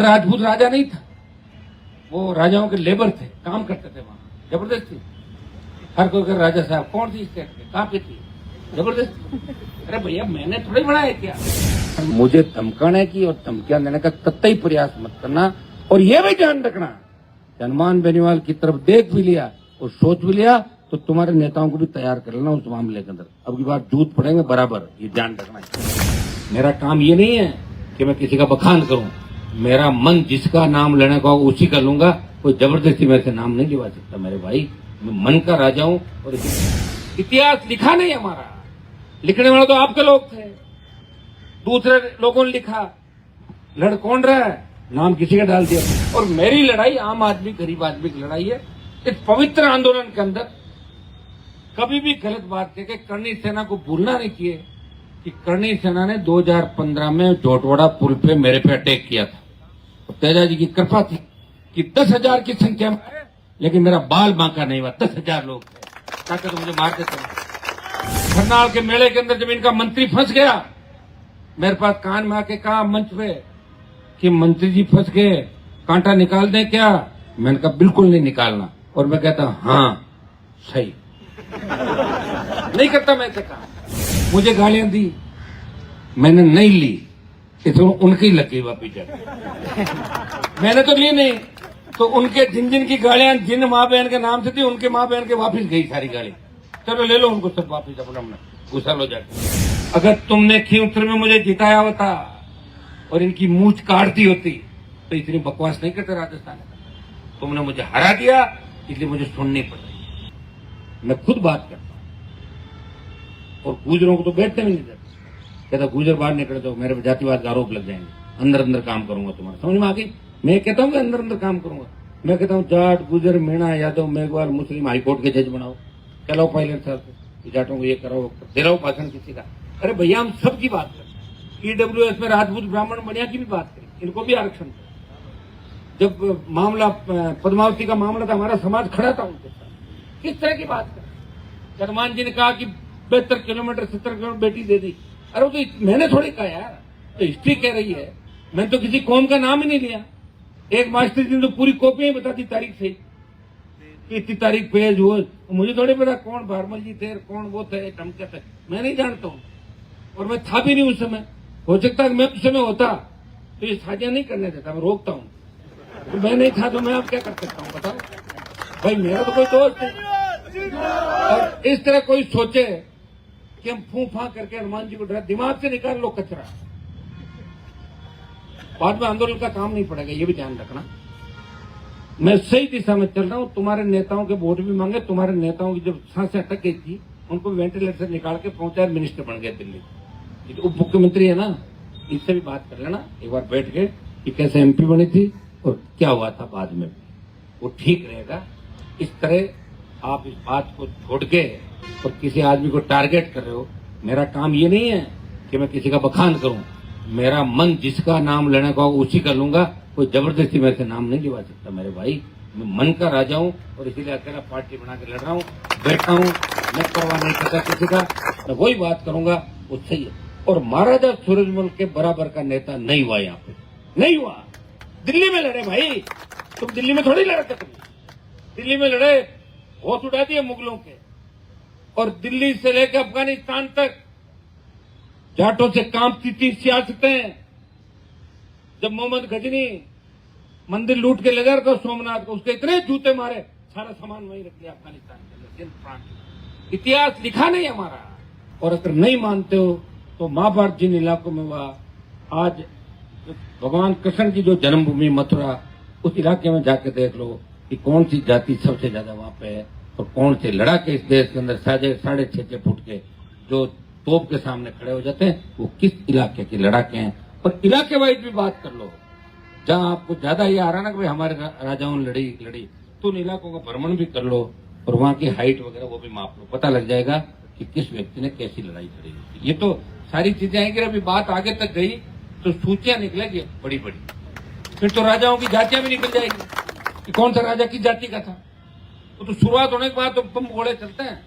हर राजपूत राजा नहीं था, वो राजाओं के लेबर थे, काम करते थे वहां जबरदस्ती। हर कोई कर राजा साहब कौन सी स्टेट में कहाँ पे थी, जबरदस्ती। अरे भैया मैंने थोड़ी बनाया क्या, मुझे धमकाने की और धमकियां देने का कतई प्रयास मत करना। और ये भी ध्यान रखना, हनुमान बेनीवाल की तरफ देख भी लिया और सोच भी लिया तो तुम्हारे नेताओं को भी तैयार कर लेना उस मामले के अंदर। अब की बार जूत पड़ेंगे बराबर, ये ध्यान रखना। मेरा काम ये नहीं है कि मैं किसी का बखान करूं, मेरा मन जिसका नाम लेने का होगा उसी का लूंगा। कोई जबरदस्ती मेरे से नाम नहीं लिवा सकता मेरे भाई, मैं मन का राजा हूं। और इतिहास लिखा नहीं हमारा, लिखने वाले तो आपके लोग थे, दूसरे लोगों ने लिखा। लड़ कौन रहा है, नाम किसी का डाल दिया। और मेरी लड़ाई आम आदमी गरीब आदमी की लड़ाई है। इस पवित्र आंदोलन के अंदर कभी भी गलत बात कह के करणी सेना को भूलना नहीं चाहिए कि करणी सेना ने 2015 में जोटवाड़ा पुल पे मेरे पे अटैक किया था। और तेजा जी की कृपा थी कि 10,000 की संख्या में, लेकिन मेरा बाल बांका नहीं हुआ, 10,000 लोग थे, ताकि तो मुझे मार देते। खरनाल के मेले के अंदर जब इनका मंत्री फंस गया, मेरे पास कान में आके कहा मंच पे कि मंत्री जी फंस गए, कांटा निकाल दें क्या। मैंने कहा बिल्कुल नहीं निकालना। और मैं कहता हाँ सही नहीं करता। मैं कहा मुझे गालियां दी, मैंने नहीं ली, इसमें उनकी लगी वापिस मैंने तो ली नहीं। तो उनके जिन जिन की गालियां जिन माँ बहन के नाम से थी, उनके माँ बहन के वापिस गई सारी गाली। चलो ले लो उनको सब वापिस, अपना गुस्सा लो जाके। अगर तुमने खींवसर में मुझे जिताया होता और इनकी मूंछ काटती होती तो इतनी बकवास नहीं करते राजस्थान में। तुमने मुझे हरा दिया, इसलिए मुझे सुननी पड़ रही। मैं खुद बात करता हूं और गुजरों को तो बैठने भी नहीं देता। कहता गुजर बाहर निकल जाओ, मेरे पे जातिवाद का आरोप लग जाएंगे, अंदर अंदर काम करूंगा तुम्हारा। समझ में आ गई? मैं कहता हूँ कि अंदर अंदर काम करूंगा। मैं कहता हूँ जाट गुजर मीणा यादव मेघवाल मुस्लिम हाईकोर्ट के जज बनाओ, चलाओ पायलट साहब को, जाटों को ये कराओ, दे रहा हूं भाषण किसी का। अरे भैया हम सबकी बात करें, ईडब्ल्यूएस में राजपूत ब्राह्मण बनिया की भी बात करें, इनको भी आरक्षण करें। जब मामला पद्मावती का मामला था, हमारा समाज खड़ा था उनके साथ। किस तरह की बात करें? हनुमान जी ने कहा कि 72 किलोमीटर 70 किलोमीटर बेटी दे दी। अरे वो तो मैंने थोड़ी कहा यार, तो हिस्ट्री कह रही है। मैंने तो किसी कौम का नाम ही नहीं लिया। एक मास्टर जी ने तो पूरी कॉपियां ही बता दी तारीख से कि इतनी तारीख पेज हुआ। मुझे थोड़ी पता कौन भारमल जी थे, कौन वो थे, टमके थे, मैं नहीं जानता हूँ। और मैं था भी नहीं उस समय। हो सकता है मैं उस समय होता तो ये साजियां नहीं करने देता, मैं रोकता हूँ। तो मैं नहीं था तो मैं अब क्या कर सकता हूँ बताओ भाई, मेरा तो कोई दोस्त नहीं। और इस तरह कोई सोचे कि हम फूं फां करके हनुमान जी को डरा, दिमाग से निकाल लो कचरा, बाद में आंदोलन का काम नहीं पड़ेगा, ये भी ध्यान रखना। मैं सही दिशा में चल रहा हूं। तुम्हारे नेताओं के वोट भी मांगे, तुम्हारे नेताओं की जब सांसें अटक गई थी उनको वेंटिलेटर से निकाल के पंचायत मिनिस्टर बन गए दिल्ली। उप मुख्यमंत्री है ना, इससे भी बात कर लेना एक बार बैठ के कि कैसे एमपी बनी थी और क्या हुआ था बाद में, वो ठीक रहेगा। इस तरह आप इस बात को छोड़ के और किसी आदमी को टारगेट कर रहे हो। मेरा काम ये नहीं है कि मैं किसी का बखान करूं, मेरा मन जिसका नाम लेने का होगा उसी का लूंगा। कोई जबरदस्ती मेरे से नाम नहीं लिवा सकता मेरे भाई, मैं मन का राजा हूं और इसीलिए अकेला पार्टी बना के लड़ रहा हूं, बैठा हूं, मैं परवाह नहीं करता किसी का। मैं वही बात करूंगा वो सही है। और महाराजा सूरजमल के बराबर का नेता नहीं हुआ, यहाँ पे नहीं हुआ। दिल्ली में लड़े भाई, तुम दिल्ली में थोड़ी लड़ते, तुम दिल्ली में लड़े, होश उड़ा दिए मुगलों के। और दिल्ली से लेकर अफगानिस्तान तक जाटों से कांपती थी सियासतें। जब मोहम्मद गजनी मंदिर लूट के ले गया था सोमनाथ को, उसके इतने जूते मारे, सारा सामान वहीं रख दिया अफगानिस्तान के अंदर। इतिहास लिखा नहीं हमारा। और अगर नहीं मानते हो तो महाभारत जिन इलाकों में हुआ, आज भगवान कृष्ण की जो जन्मभूमि मथुरा, उस इलाके में जाके देख लो कि कौन सी जाति सबसे ज्यादा वहां पे है और कौन से लड़ाके इस देश के अंदर 6.5 फुट के जो तोप के सामने खड़े हो जाते हैं, वो किस इलाके के लड़ाके हैं। और इलाके वाइज भी बात कर लो, जहां आपको ज्यादा ये आ रहा ना कि भाई हमारे राजाओं ने लड़ी, तो उन इलाकों का भ्रमण भी कर लो और वहां की हाइट वगैरह वो भी माप लो, पता लग जाएगा कि किस व्यक्ति ने कैसी लड़ाई लड़ी। ये तो सारी चीजें आएंगी। अभी बात आगे तक गई तो सूचियां निकलेगी बड़ी बड़ी, फिर तो राजाओं की जातियां भी निकल जाएगी कि कौन सा राजा किस जाति का था। वो तो शुरुआत होने के बाद तो बम घोड़े चलते हैं,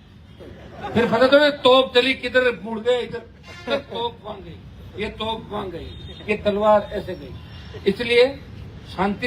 फिर पता तो तोप चली किधर मुड़ गए, इधर तोप वहां गई, ये तोप वहां गई, ये तलवार ऐसे गई। इसलिए शांति